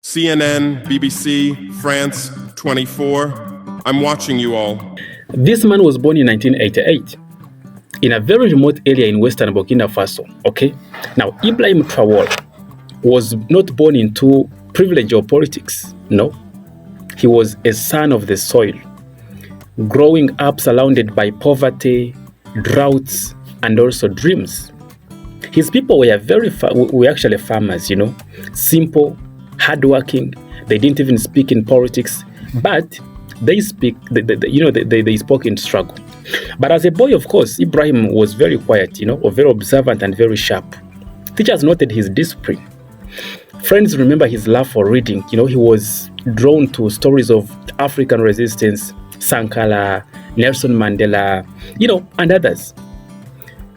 CNN, BBC, France 24. I'm watching you all. This man was born in 1988 in a very remote area in western Burkina Faso, okay? Now, Ibrahim Traoré was not born into privilege or politics, no. He was a son of the soil, growing up surrounded by poverty, droughts, and also dreams. His people were actually farmers, simple, hardworking. They didn't even speak in politics, but they spoke in struggle. But as a boy, of course, Ibrahim was very quiet, or very observant and very sharp. Teachers noted his discipline. Friends remember his love for reading. He was drawn to stories of African resistance, Sankara, Nelson Mandela, and others.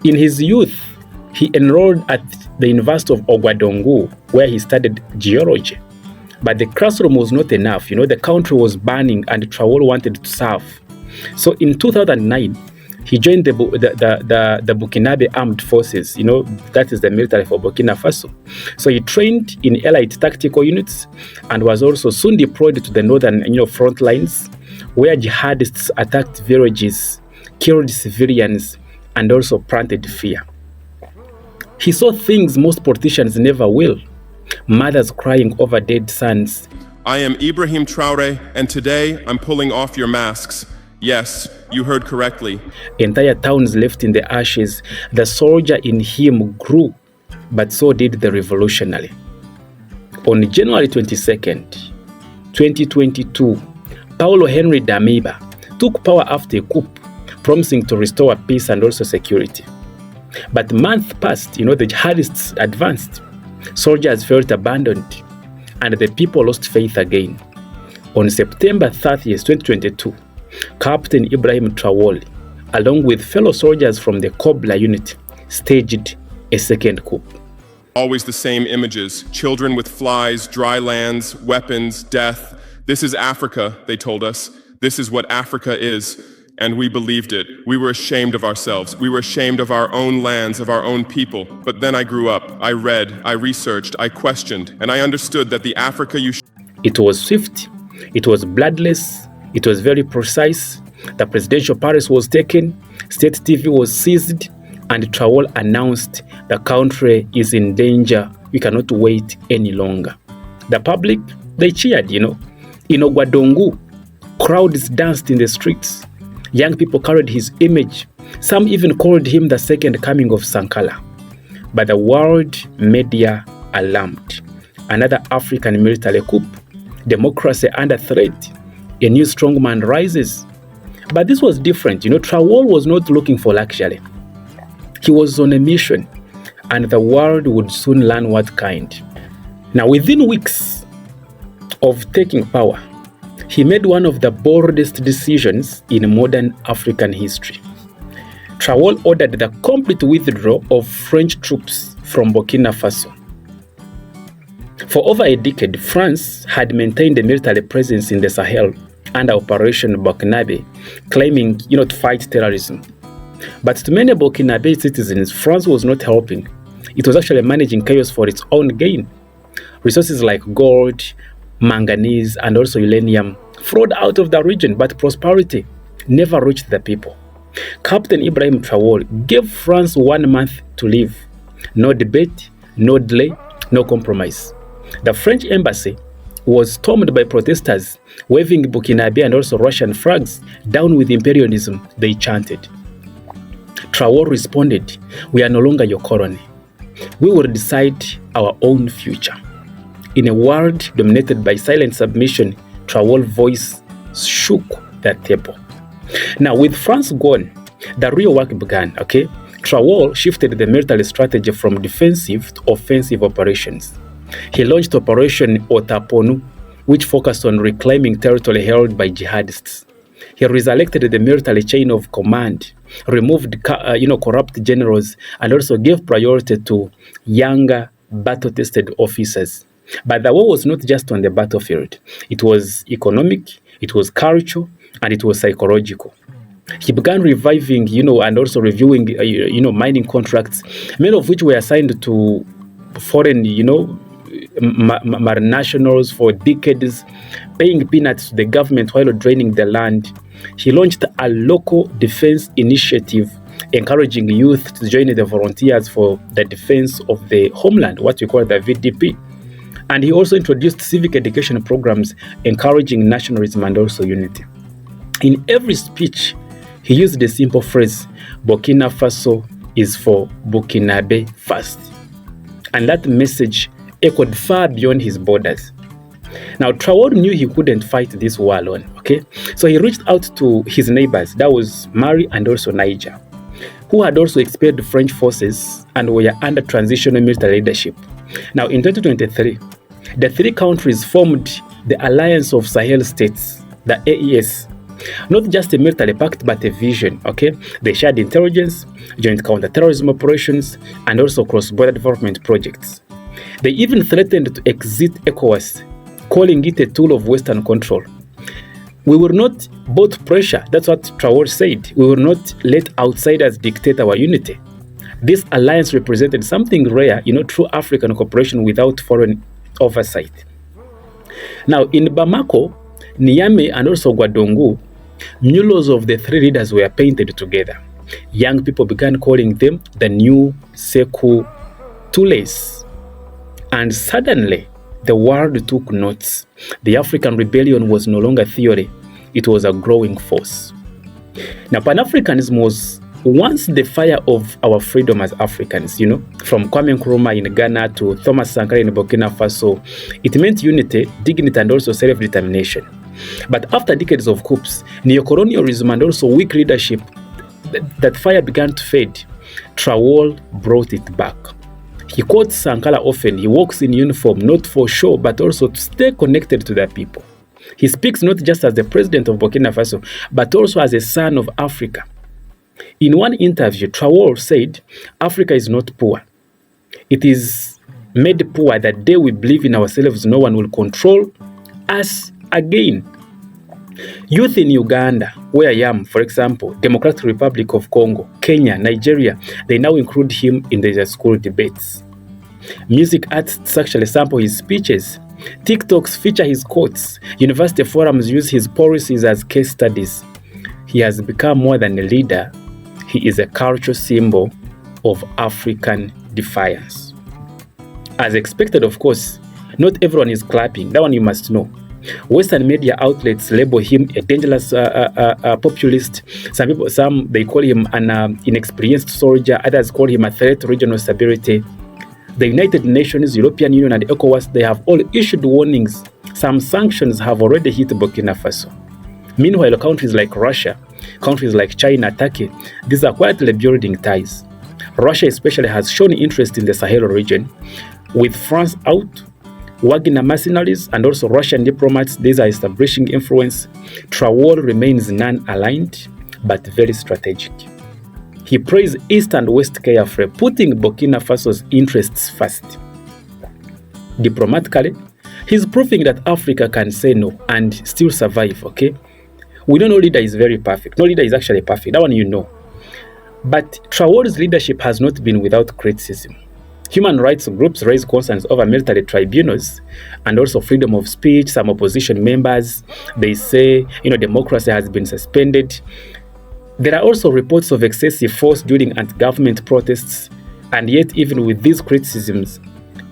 In his youth, he enrolled at the University of Ouagadougou, where he studied geology. But the classroom was not enough. The country was burning and Traore wanted to serve. So in 2009, he joined the Burkinabe Armed Forces. That is the military for Burkina Faso. So he trained in elite tactical units and was also soon deployed to the northern front lines, where jihadists attacked villages, killed civilians, and also planted fear. He saw things most politicians never will. Mothers crying over dead sons. I am Ibrahim Traoré, and today I'm pulling off your masks. Yes, you heard correctly. Entire towns left in the ashes. The soldier in him grew, but so did the revolutionary. On January 22nd, 2022, Paulo Henry Damiba took power after a coup, promising to restore peace and also security. But months passed, the jihadists advanced. Soldiers felt abandoned, and the people lost faith again. On September 30th, 2022, Captain Ibrahim Traoré, along with fellow soldiers from the Cobra unit, staged a second coup. Always the same images: children with flies, dry lands, weapons, death. This is Africa, they told us. This is what Africa is. And we believed it. We were ashamed of ourselves. We were ashamed of our own lands, of our own people. But then I grew up. I read, I researched, I questioned, and I understood that the Africa It was swift. It was bloodless. It was very precise. The presidential palace was taken. State TV was seized. And Traoré announced the country is in danger. We cannot wait any longer. The public, they cheered, In Ouagadougou, crowds danced in the streets. Young people carried his image. Some even called him the second coming of Sankara. But the world media alarmed. Another African military coup. Democracy under threat. A new strongman rises. But this was different. Traoré was not looking for luxury. He was on a mission, and the world would soon learn what kind. Now, within weeks of taking power, he made one of the boldest decisions in modern African history. Traoré ordered the complete withdrawal of French troops from Burkina Faso. For over a decade, France had maintained a military presence in the Sahel under Operation Burkinabe, claiming, to fight terrorism. But to many Burkinabe citizens, France was not helping. It was actually managing chaos for its own gain. Resources like gold, manganese, and also uranium flowed out of the region, but prosperity never reached the people. Captain Ibrahim Traoré gave France 1 month to live. No debate, no delay, no compromise. The French embassy was stormed by protesters, waving Burkinabe and also Russian flags. Down with imperialism, they chanted. Traoré responded, "We are no longer your colony. We will decide our own future." In a world dominated by silent submission, Traoré's voice shook the table. Now, with France gone, the real work began, okay? Traoré shifted the military strategy from defensive to offensive operations. He launched Operation Otaponu, which focused on reclaiming territory held by jihadists. He resurrected the military chain of command, removed corrupt generals, and also gave priority to younger, battle-tested officers. But the war was not just on the battlefield. It was economic, it was cultural, and it was psychological. He began reviving, and also reviewing, mining contracts, many of which were assigned to foreign, marnationals for decades, paying peanuts to the government while draining the land. He launched a local defense initiative encouraging youth to join the volunteers for the defense of the homeland, what we call the VDP. And he also introduced civic education programs encouraging nationalism and also unity. In every speech, he used the simple phrase, Burkina Faso is for Burkinabe first. And that message echoed far beyond his borders. Now, Traore knew he couldn't fight this war alone, okay? So he reached out to his neighbors, that was Mali and also Niger, who had also expelled French forces and were under transitional military leadership. Now, in 2023, the three countries formed the Alliance of Sahel States, the AES. Not just a military pact, but a vision, okay? They shared intelligence, joint counter-terrorism operations, and also cross-border development projects. They even threatened to exit ECOWAS, calling it a tool of Western control. We will not both pressure, that's what Traore said, we will not let outsiders dictate our unity. This alliance represented something rare, true African cooperation without foreign oversight. Now, in Bamako, Niamey, and also Ouagadougou, murals of the three leaders were painted together. Young people began calling them the new Sekou Toules. And suddenly, the world took notes. The African rebellion was no longer theory, it was a growing force. Now, Pan-Africanism was once the fire of our freedom as Africans, from Kwame Nkrumah in Ghana to Thomas Sankara in Burkina Faso. It meant unity, dignity, and also self-determination. But after decades of coups, neocolonialism, and also weak leadership, that fire began to fade. Traore brought it back. He quotes Sankara often. He walks in uniform, not for show, but also to stay connected to their people. He speaks not just as the president of Burkina Faso, but also as a son of Africa. In one interview, Traore said, Africa is not poor. It is made poor the day we believe in ourselves, no one will control us again. Youth in Uganda, where I am, for example, Democratic Republic of Congo, Kenya, Nigeria, they now include him in their school debates. Music artists actually sample his speeches. TikToks feature his quotes. University forums use his policies as case studies. He has become more than a leader. He is a cultural symbol of African defiance. As expected, of course, not everyone is clapping. That one you must know. Western media outlets label him a dangerous populist. Some they call him an inexperienced soldier. Others call him a threat to regional stability. The United Nations, European Union, and ECOWAS, they have all issued warnings. Some sanctions have already hit Burkina Faso. Meanwhile, countries like Russia, countries like China, Turkey, these are quietly building ties. Russia especially has shown interest in the Sahel region. With France out, Wagner mercenaries and also Russian diplomats, these are establishing influence. Traore remains non-aligned, but very strategic. He prays East and West carefully, putting Burkina Faso's interests first. Diplomatically, he's proving that Africa can say no and still survive, okay? We know no leader is very perfect. No leader is actually perfect. That one you know. But Traore's leadership has not been without criticism. Human rights groups raise concerns over military tribunals and also freedom of speech. Some opposition members, they say, democracy has been suspended. There are also reports of excessive force during anti-government protests. And yet, even with these criticisms,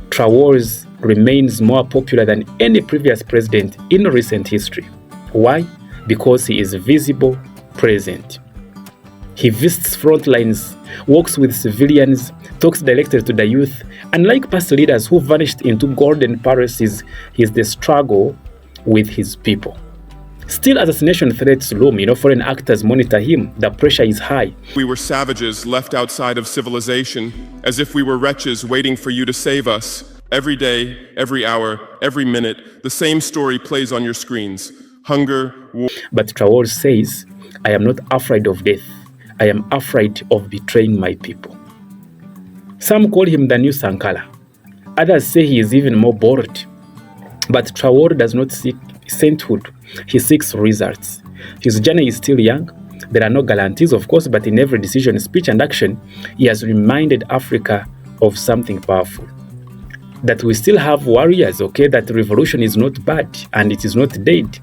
Traore remains more popular than any previous president in recent history. Why? Because he is visible, present. He visits front lines, works with civilians, talks directly to the youth, and like past leaders who vanished into golden palaces, he's the struggle with his people. Still, assassination threats loom. Foreign actors monitor him. The pressure is high. We were savages left outside of civilization, as if we were wretches waiting for you to save us. Every day, every hour, every minute, the same story plays on your screens. Hunger, war. But Traore says, I am not afraid of death. I am afraid of betraying my people. Some call him the new Sankara. Others say he is even more bold. But Traore does not seek sainthood. He seeks results. His journey is still young. There are no guarantees, of course, but in every decision, speech, and action, he has reminded Africa of something powerful. that we still have warriors, okay, that revolution is not bad and it is not dead,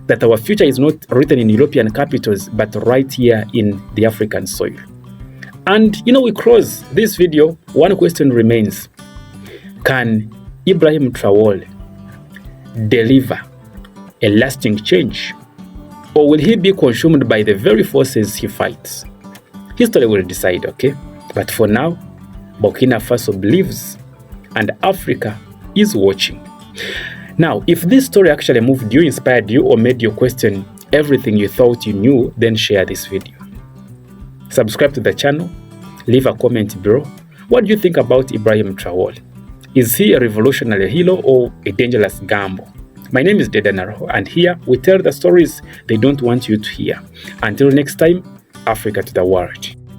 that our future is not written in European capitals, but right here in the African soil. And, we close this video. One question remains. Can Ibrahim Traoré deliver a lasting change? Or will he be consumed by the very forces he fights? History will decide, okay? But for now, Burkina Faso believes and Africa is watching. Now, if this story actually moved you, inspired you, or made you question everything you thought you knew, then share this video. Subscribe to the channel, leave a comment below. What do you think about Ibrahim Traoré? Is he a revolutionary hero or a dangerous gamble? My name is Dedan, and here we tell the stories they don't want you to hear. Until next time, Africa to the world.